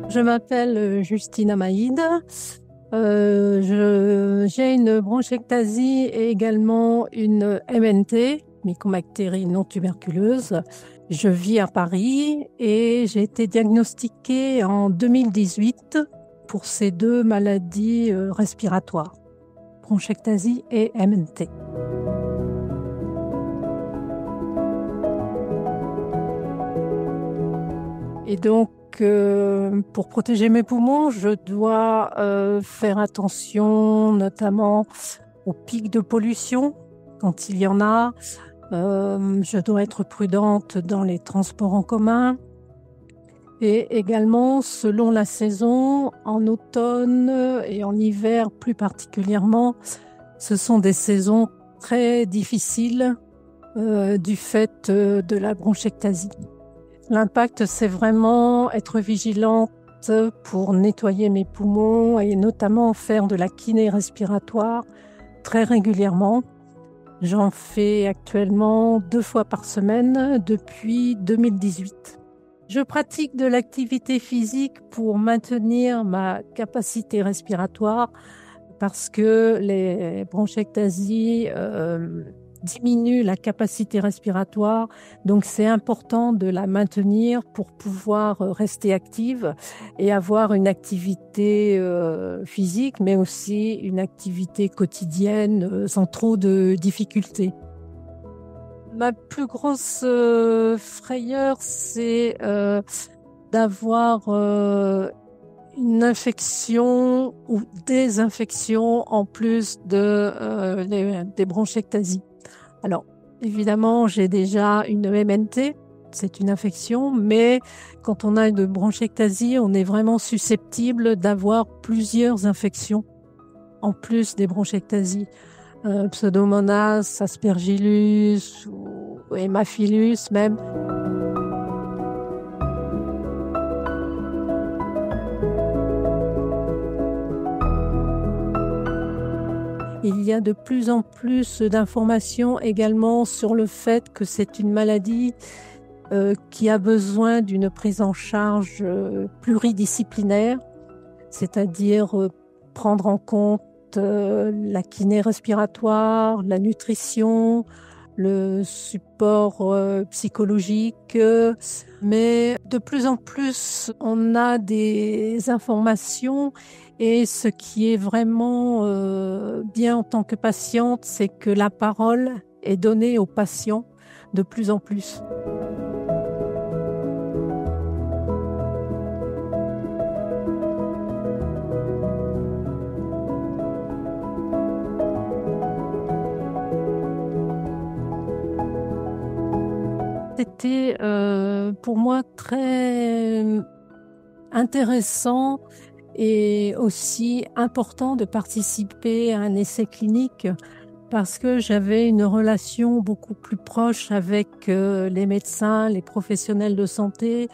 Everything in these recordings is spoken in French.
Je m'appelle Justine Maïd. J'ai une bronchiectasie et également une MNT, mycobactérie non tuberculeuse. Je vis à Paris et j'ai été diagnostiquée en 2018 pour ces deux maladies respiratoires, bronchiectasie et MNT. Et donc, pour protéger mes poumons, je dois faire attention notamment aux pics de pollution quand il y en a. Je dois être prudente dans les transports en commun. Et également, selon la saison, en automne et en hiver plus particulièrement, ce sont des saisons très difficiles du fait de la bronchiectasie. L'impact, c'est vraiment être vigilante pour nettoyer mes poumons et notamment faire de la kiné respiratoire très régulièrement. J'en fais actuellement 2 fois par semaine depuis 2018. Je pratique de l'activité physique pour maintenir ma capacité respiratoire parce que les bronchiectasies diminue la capacité respiratoire, donc c'est important de la maintenir pour pouvoir rester active et avoir une activité physique, mais aussi une activité quotidienne sans trop de difficultés. Ma plus grosse frayeur, c'est d'avoir une infection ou des infections en plus des bronchiectasies. Alors, évidemment, j'ai déjà une MNT, c'est une infection, mais quand on a une bronchiectasie, on est vraiment susceptible d'avoir plusieurs infections en plus des bronchiectasies. Pseudomonas, aspergillus ou hémophilus même. Il y a de plus en plus d'informations également sur le fait que c'est une maladie qui a besoin d'une prise en charge pluridisciplinaire, c'est-à-dire prendre en compte la kiné respiratoire, la nutrition, le support psychologique, mais de plus en plus, on a des informations et ce qui est vraiment bien en tant que patiente, c'est que la parole est donnée aux patients de plus en plus. C'était pour moi très intéressant et aussi important de participer à un essai clinique parce que j'avais une relation beaucoup plus proche avec les médecins, les professionnels de santé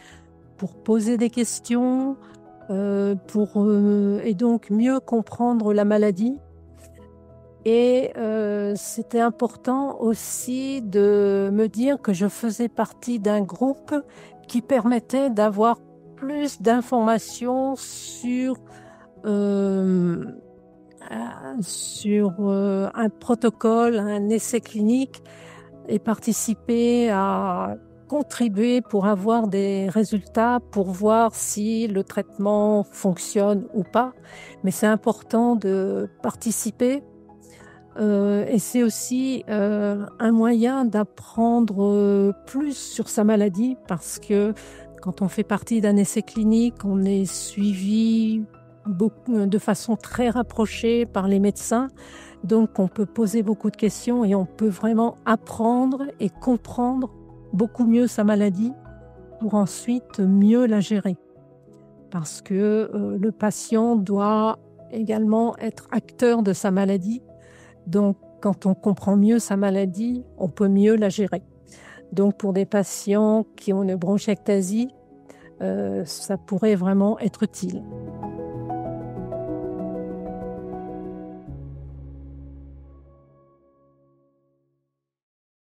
pour poser des questions et donc mieux comprendre la maladie. Et c'était important aussi de me dire que je faisais partie d'un groupe qui permettait d'avoir plus d'informations sur un protocole, un essai clinique et participer à contribuer pour avoir des résultats, pour voir si le traitement fonctionne ou pas. Mais c'est important de participer. Et c'est aussi un moyen d'apprendre plus sur sa maladie parce que quand on fait partie d'un essai clinique, on est suivi de façon très rapprochée par les médecins. Donc, on peut poser beaucoup de questions et on peut vraiment apprendre et comprendre beaucoup mieux sa maladie pour ensuite mieux la gérer. Parce que le patient doit également être acteur de sa maladie. Donc, quand on comprend mieux sa maladie, on peut mieux la gérer. Donc, pour des patients qui ont une bronchiectasie, ça pourrait vraiment être utile.